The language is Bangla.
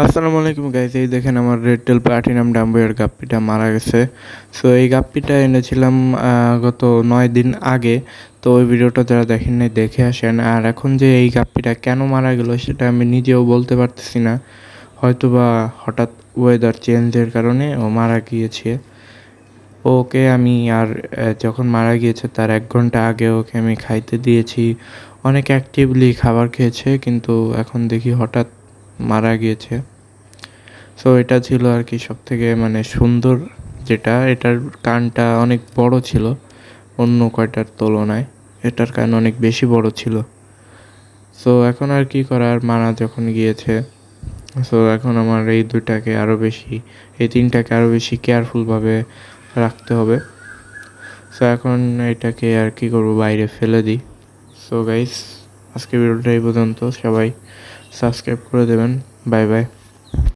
আসসালামু আলাইকুম গাইস, এই দেখেন আমার রেড টেল প্লাটিনাম ডাম্বুয়ার গাপ্পিটা মারা গেছে। সো এই গাপ্পিটা এনেছিলাম গত 9 দিন আগে। তো ওই ভিডিওটা যারা দেখেন নাই দেখে আসেন। আর এখন যে এই গাপ্পিটা কেন মারা গেল সেটা আমি নিজেও বলতে পারতেছি না। হয়তোবা হঠাৎ ওয়েদার চেঞ্জের কারণে ও মারা গিয়েছে। ওকে আমি আর যখন মারা গিয়েছে তার 1 ঘন্টা আগে ওকে আমি খাইতে দিয়েছি। অনেক অ্যাক্টিভলি খাবার খেয়েছে, কিন্তু এখন দেখি হঠাৎ মারা গিয়েছে। সো এটা ছিল আর কি সবথেকে মানে সুন্দর যেটা, এটার কানটা অনেক বড় ছিল অন্য কয়টার তুলনায়। এটার কান অনেক বেশি বড় ছিল। সো এখন আর কি করার, মারা যখন গিয়েছে। সো এখন আমার এই দুইটাকে আরও বেশি, এই তিনটাকে আরও বেশি কেয়ারফুলভাবে রাখতে হবে। সো এখন এটাকে আর কি করব, বাইরে ফেলে দিই। সো গাইস, আজকে ভিডিওটা এই পর্যন্ত। সবাই সাবস্ক্রাইব করে দেবেন। Bye bye.